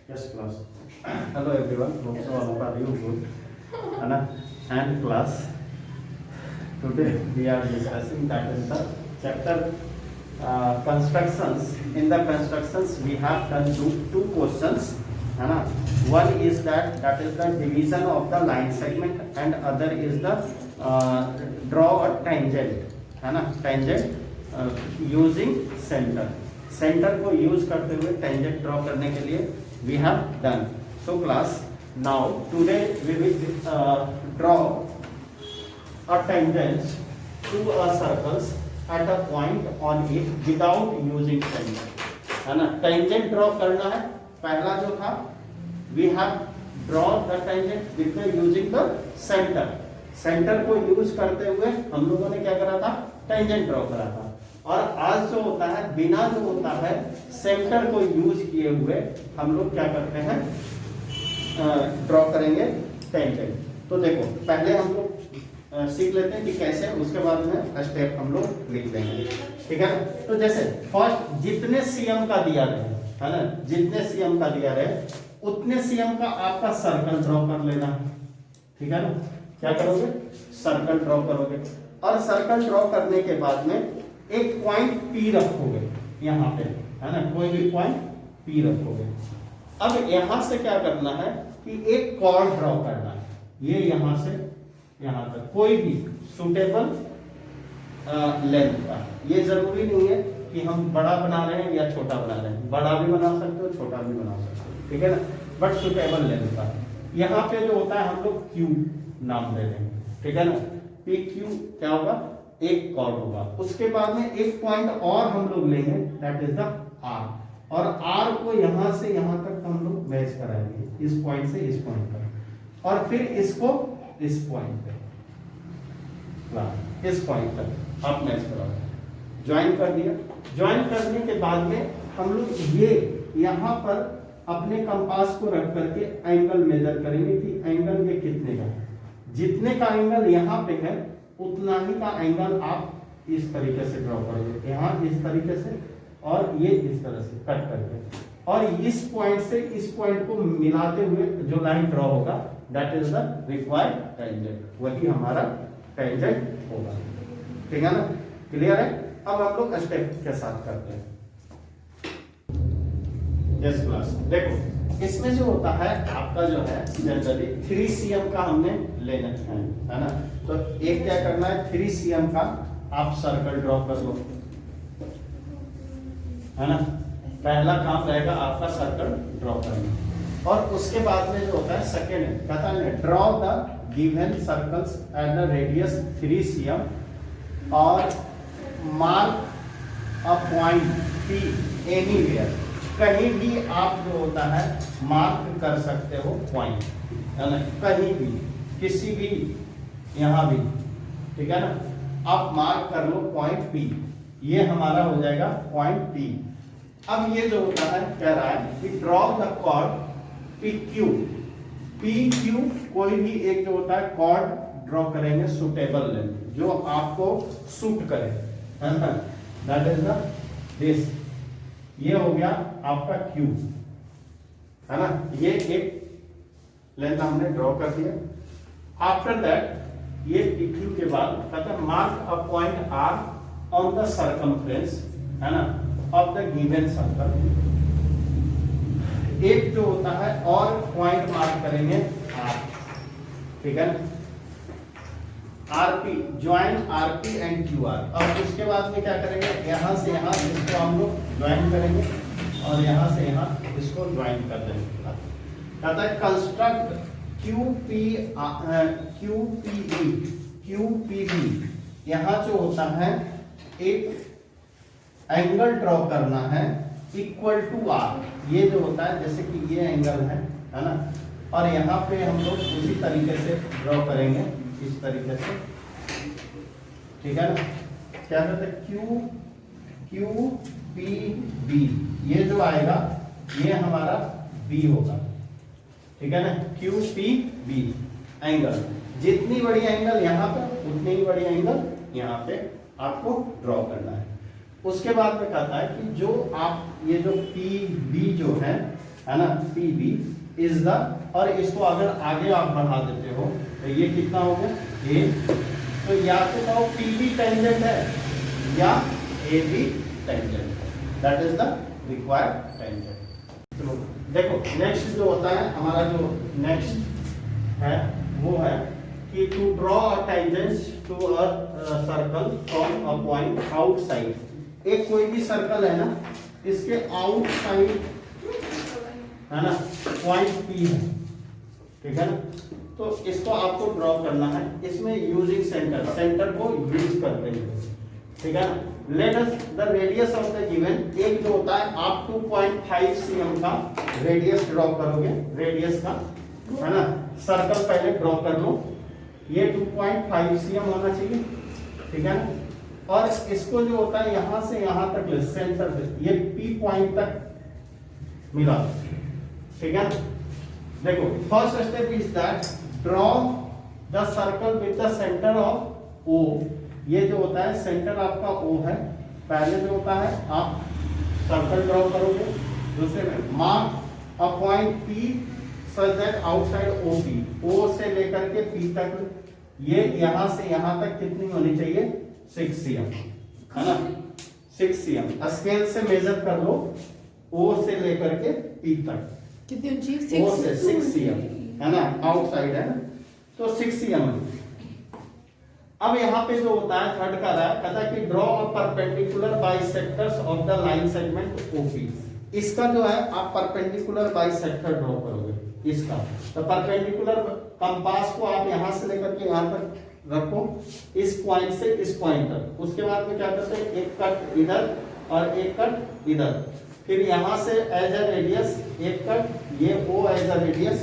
Yes, class. Hello everyone. Hope so all are you good. Anna and class. Today we are discussing that is the chapter constructions. In the constructions we have done two questions. Anna. One is that is the division of the line segment and other is the draw a tangent. Anna tangent using center. Centre को use करते हुए tangent draw करने के लिए we have done. So class now today we will draw a tangent to a circles at a point on it without using tangent. है ना, tangent draw करना है. पहला जो था we have draw the tangent with the using the centre. Centre को use करते हुए हम लोगों ने क्या करा था, टेंजेंट ड्रॉ करा था. और आज जो होता है बिना जो होता है सेंटर को यूज किए हुए हम लोग क्या करते हैं, ड्रॉ करेंगे टेंजेंट. तो देखो पहले हम लोग सीख लेते हैं कि कैसे, उसके बाद में स्टेप हम लोग लिख देंगे. ठीक है. तो जैसे फर्स्ट जितने सीएम का दिया रहे, है ना, जितने सीएम का दिया रहे उतने सीएम का आपका सर्कल ड्रॉ कर लेना. ठीक है ना. क्या करोगे, सर्कल ड्रॉ करोगे और सर्कल ड्रॉ करने के बाद में एक पॉइंट P रखोगे यहाँ पे, है ना, कोई भी पॉइंट P रखोगे. अब यहां से क्या करना है कि एक कॉर्ड ड्रॉ करना है. ये यहां से यहां तक कोई भी सुटेबल लेंथ का. ये जरूरी नहीं है कि हम बड़ा बना रहे हैं या छोटा बना रहे हैं, बड़ा भी बना सकते हो छोटा भी बना सकते हो. ठीक है ना, बट सुटेबल लेंथ का. यहाँ पे जो होता है हम लोग Q नाम दे देंगे. ठीक है ना, PQ क्या होगा, एक कॉर्ड होगा. उसके बाद में एक पॉइंट और हम लोग लेंगे दैट इज द R. और R को यहां से यहां तक हम लोग मैच कराएंगे, इस पॉइंट से इस पॉइंट तक, और फिर इसको इस पॉइंट पे, इस पॉइंट तक आप मैच कराओगे. ज्वाइन कर दिया. ज्वाइन करने के बाद में हम लोग ये यहां पर अपने कंपास को रख करके एंगल मेजर करेंगे कि एंगल ये कितने का है. जितने का एंगल यहाँ पे है उतना ही का एंगल आप इस तरीके से ड्रॉ करोगे, यहाँ इस तरीके से और ये इस तरह से कट करके, और इस पॉइंट से इस पॉइंट को मिलाते हुए जो लाइन ड्रॉ होगा that is the required tangent. वही हमारा टेंजेंट होगा. ठीक है ना, क्लियर है. अब हम लोग स्टेप के साथ करते हैं. Yes class. देखो इसमें जो होता है आपका जो है जनरली 3 cm का हमने लेना है ना. तो एक क्या करना है, 3 cm का आप सर्कल ड्रॉ कर लो, है ना. पहला काम रहेगा आपका सर्कल ड्रॉ करना. और उसके बाद में जो होता है सेकेंड कहता है draw the given circles at the radius 3 cm और mark a point P anywhere. कहीं भी आप जो होता है मार्क कर सकते हो पॉइंट, है ना, कहीं भी किसी भी यहां भी. ठीक है ना, आप मार्क कर लो पॉइंट P. ये हमारा हो जाएगा पॉइंट P. अब ये जो होता है कह रहा है कि draw the chord PQ. PQ कोई भी एक जो होता है कॉर्ड ड्रॉ करेंगे सुटेबल लेंथ जो आपको सूट करे, है ना. That is the this. ये हो गया आपका Q, है ना. ये एक लेंथ हमने ड्रॉ कर दिया. आफ्टर दैट ये PQ के बाद कहता है mark a point R on the circumference, है ना, ऑफ द गिवन सर्कल. एक जो होता है और पॉइंट मार्क करेंगे R. ठीक है ना, RP join RP and QR. अब उसके बाद में क्या करेंगे, यहां से यहां इसको हम लोग ज्वाइन करेंगे और यहां से यहां इसको ज्वाइन कर देंगे. कहता है कंस्ट्रक्ट QPB. यहां जो होता है एक एंगल ड्रॉ करना है इक्वल टू R. ये जो होता है जैसे कि ये एंगल है ना, और यहाँ पे हम लोग उसी तरीके से ड्रॉ करेंगे इस तरीके से. ठीक है ना. क्या कहते हैं QPB. ये जो आएगा ये हमारा B होगा. ठीक है ना, QPB एंगल. जितनी बड़ी एंगल यहाँ पर उतनी ही बड़ी एंगल यहाँ पे आपको ड्रॉ करना है. उसके बाद में कहता है कि जो आप ये जो PB जो है है ना, पी बी इज द, और इसको अगर आगे आप बढ़ा देते हो तो ये कितना हो गया ए, तो या तो कहो पी बी टेंजेंट है या ए बी टेंजेंट है, that is the required tangent. चलो देखो नेक्स्ट जो होता है हमारा, जो नेक्स्ट है वो है कि to draw a tangent to a circle from a point outside. एक कोई भी सर्कल है ना, इसके आउटसाइड है ना पॉइंट पी है, ठीक है ना, तो इसको आपको ड्रॉ करना है। इसमें यूजिंग सेंटर, सेंटर को यूज करते हैं, ठीक है ना। Let us the radius of the given, एक जो होता है आप 2.5 cm का रेडियस ड्रॉ करोगे, रेडियस का है ना, सर्कल पहले ड्रॉ कर लो, ये 2.5 cm होना चाहिए, ठीक है ना। और इसको जो होता है यहां से यहां तक ले, सेंटर से ये P पॉइंट तक मिला, ठीक है ना। देखो first step is that draw the circle with the centre of O। ये जो होता है सेंटर आपका O है, पहले जो होता है आप सर्कल ड्रॉ करोगे, दूसरे में mark a point P such that outside OP, O से लेकर के P तक, ये यहां से यहां तक कितनी होनी चाहिए 6 cm, है ना, 6 cm। स्केल से मेजर कर लो O से लेकर के P तक, कितनी ऊंची? O से 6 cm है ना, आउटसाइड है ना, तो 6 cm है। अब यहाँ पे जो होता है थर्ड का रहा है, कहता है कि draw a perpendicular bisectors of the line segment OP। इसका जो है आप परपेंडिकुलर बाइसेक्टर ड्रॉ करोगे इसका, तो परपेंडिकुलर कंपास को आप यहाँ से लेकर के यहाँ तक रखो, इस पॉइंट से इस पॉइंट तक। उसके बाद में क्या करते हैं, एक कट इधर और एक कट इधर, फिर यहाँ से एज अ रेडियस एक कट, ये O एज अ रेडियस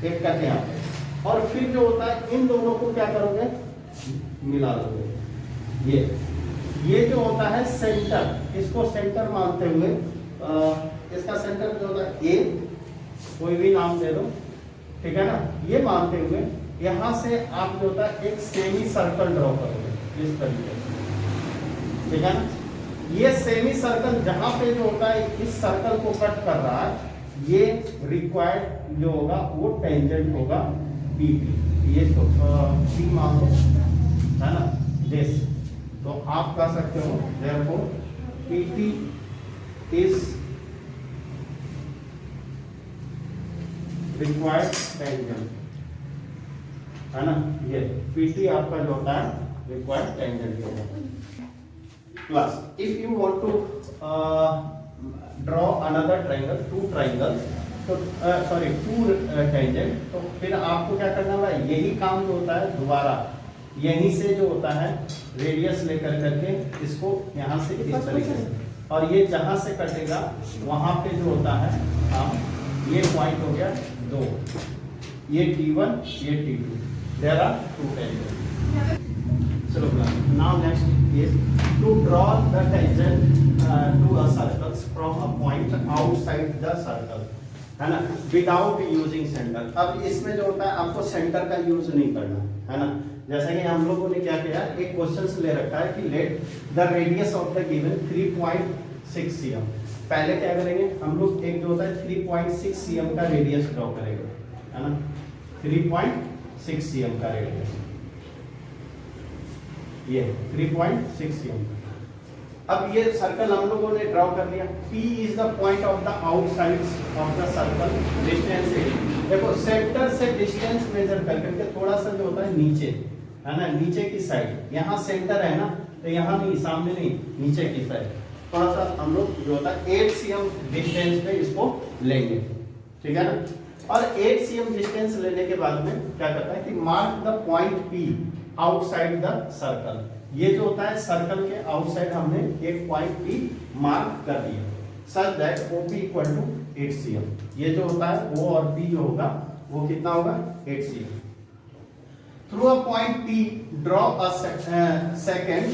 एक कट यहाँ पे, और फिर जो होता है इन दोनों को क्या करोगे, मिला दोगे। ये जो होता है सेंटर, इसको सेंटर मानते हुए इसका सेंटर जो होता है ए, कोई भी नाम दे दो, ठीक है ना, ये मानते हुए यहां से आप जो होता है एक सेमी सर्कल ड्रॉ करोगे इस तरीके से, ठीक है ना। ये सेमी सर्कल जहां पे जो होता है इस सर्कल को कट कर रहा है, ये रिक्वायर्ड जो होगा वो टेंजेंट होगा पीपी। ये तो पी मान लो, है ना, दिस, तो आप कह सकते हो therefore PT is required tangent, है ना, ये PT आपका जो होता है required tangent होगा। Plus if you want to draw another triangle, two triangles, तो two tangent, तो फिर आपको क्या करना होगा, यही काम जो होता है दोबारा यहीं से जो होता है रेडियस लेकर करके इसको यहाँ से इस तरीके से, और ये जहां से कटेगा वहां पे जो होता है हम, ये पॉइंट हो गया 2, ये T1 ये T2, देयर आर 2 टेंजेंट। चलो now next is to draw the tangent to a circle from a point outside the circle, है ना, विदाउट यूजिंग सेंटर। अब इसमें जो होता है आपको सेंटर का यूज नहीं करना, है ना। जैसे कि हम लोगों ने क्या किया, एक क्वेश्चन ले रखा है कि let the radius of the given 3.6 cm। पहले क्या करेंगे हम लोग, एक जो होता है 3.6 cm का रेडियस ड्रॉ करेंगे, है ना, 3.6 cm का रेडियस, ये 3.6 cm। अब ये सर्कल हम लोगों ने ड्रॉ कर लिया। P is the point of the outside of the circle, distance है, देखो सेंटर से डिस्टेंस मेजर करके थोड़ा सा जो होता है नीचे, है ना, नीचे की साइड, यहाँ सेंटर है ना, तो यहाँ नहीं, सामने नहीं, नीचे की साइड थोड़ा सा हम लोग जो होता है 8 cm डिस्टेंस पे इसको लेंगे, ठीक है ना। और 8 cm डिस्टेंस लेने के बाद में क्या करता है कि mark the point P outside the circle. ये जो होता है सर्कल के आउटसाइड हमने एक पॉइंट P मार्क कर दिया, such that OP equal to 8 cm। ये जो होता है O और P जो होगा वो कितना होगा 8 cm। Through a point P draw a second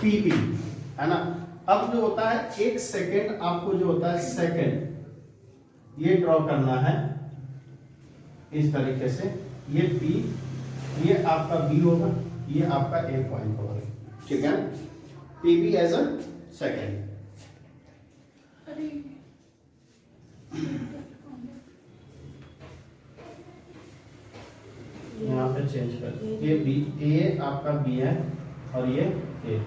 PP, है ना। अब जो होता है एक सेकेंड आपको जो होता है सेकेंड ये ड्रॉ करना है इस तरीके से, ये P, ये आपका B होगा, ये आपका A पॉइंट होगा, ठीक है, PB एज अ सेकेंड। यहाँ पे चेंज कर, ये बी, ए आपका बी है और ये ए,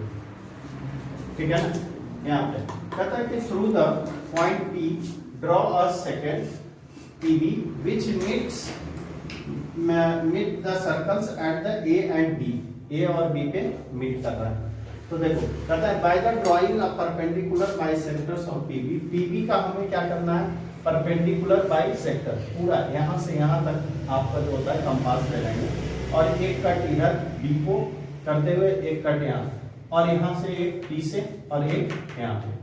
ठीक है ना। यहाँ पे कहता है कि through the point P draw a second PB which meet the circles at the A and B, A और बी पे मीट कर रहा है। तो देखो कहता है by the drawing a perpendicular bisectors of PB, PB का हमें क्या करना है, परपेंडिकुलर बाइसेक्टर, पूरा यहाँ से यहाँ तक आपका जो होता है कंपास ले लेंगे और एक कट इधर बी को करते हुए एक कट यहाँ, और यहाँ से एक बी से और एक यहाँ पे।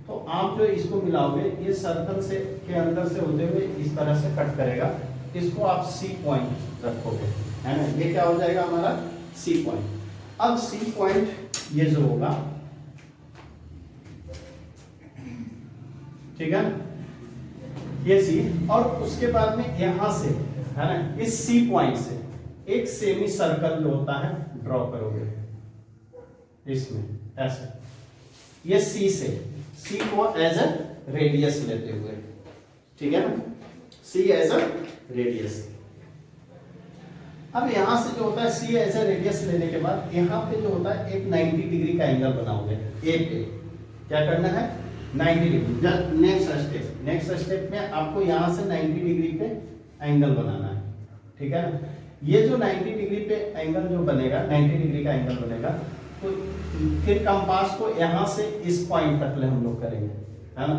तो आप जो इसको मिलाओगे ये सर्कल से के अंदर से होते हुए इस तरह से कट करेगा, इसको आप सी पॉइंट रखोगे, है ना। ये क्या हो जाएगा हमारा सी पॉइंट। अब सी पॉइंट ये जो होगा, ठीक है, ये सी, और उसके बाद में यहां से, है ना, इस सी पॉइंट से एक सेमी सर्कल जो होता है ड्रॉ करोगे इसमें ऐसे, ये सी से, सी को एज अ रेडियस लेते हुए, ठीक है ना, सी एज अ रेडियस। अब यहां से जो होता है सी एज अ रेडियस लेने के बाद यहाँ पे जो होता है एक 90 डिग्री का एंगल बनाओगे ए पे, क्या करना है 90 डिग्री। नेक्स्ट स्टेप में आपको यहाँ से 90 डिग्री पे एंगल बनाना है, ठीक है ना। ये जो 90 डिग्री पे एंगल जो बनेगा, 90 डिग्री का एंगल बनेगा, तो फिर कंपास को यहाँ से इस पॉइंट तक ले हम लोग करेंगे, है ना,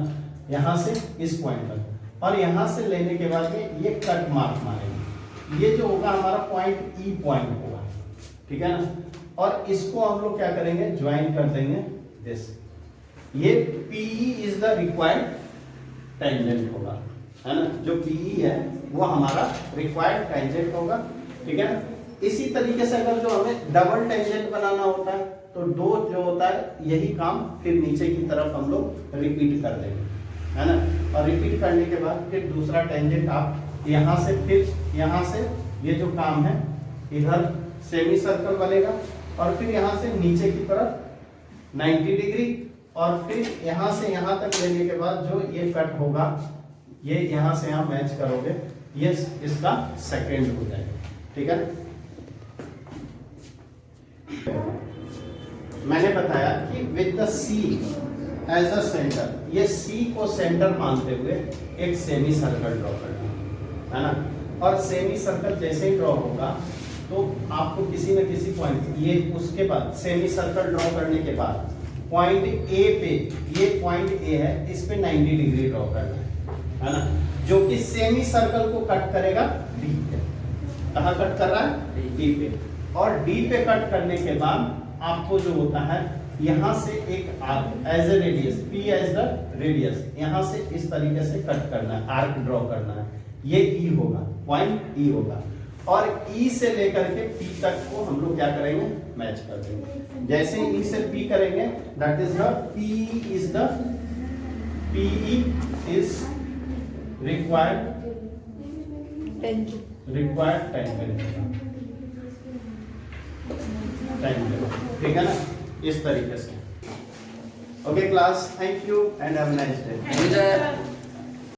यहाँ से इस पॉइंट तक, और यहाँ से लेने के बाद में ये कट मार्क मारेंगे, ये जो होगा हमारा पॉइंट ई पॉइंट होगा, ठीक है ना। और इसको हम लोग क्या करेंगे, ज्वाइन कर देंगे दिस, ये PE is the required tangent होगा, है ना, जो PE है वो हमारा रिक्वायर्ड टेंजेंट होगा, ठीक है ना। इसी तरीके से अगर जो हमें डबल टेंजेंट बनाना होता है तो दो जो होता है यही काम फिर नीचे की तरफ हम लोग रिपीट कर देंगे, है ना। और रिपीट करने के बाद फिर दूसरा टेंजेंट आप यहाँ से, फिर यहाँ से ये जो काम है इधर सेमी सर्कल बनेगा, और फिर यहाँ से नीचे की तरफ 90 डिग्री, और फिर यहाँ से यहाँ तक लेने के बाद जो ये कट होगा ये यहाँ से यहाँ मैच करोगे, ये इसका सेकेंड हो जाएगा, ठीक है। मैंने बताया कि with the C as a centre, ये सी को सेंटर मानते हुए एक सेमी सर्कल ड्रॉ करना, है ना। और सेमी सर्कल जैसे ही ड्रॉ होगा तो आपको किसी न किसी पॉइंट, ये उसके बाद सेमी सर्कल ड्रॉ करने के बाद पॉइंट ए पे, ये पॉइंट ए है, इस पे 90 डिग्री ड्रॉ करना है ना, जो कि सेमी सर्कल को कट करेगा डी पे। कहाँ कट कर रहा है, डी पे। और डी पे कट करने के बाद आपको जो होता है यहाँ से एक arc as a radius, P as the radius, यहाँ से इस तरीके से कट करना है, आर्क ड्रॉ करना है, ये ई होगा, पॉइंट ई होगा। और ई से लेकर के पी तक को हम लोग क्या करेंगे, मैच कर देंगे। जैसे ई से पी करेंगे, that is the P is the PE is required tangent, ठीक है ना, इस तरीके से। Okay class, thank you and have a nice day.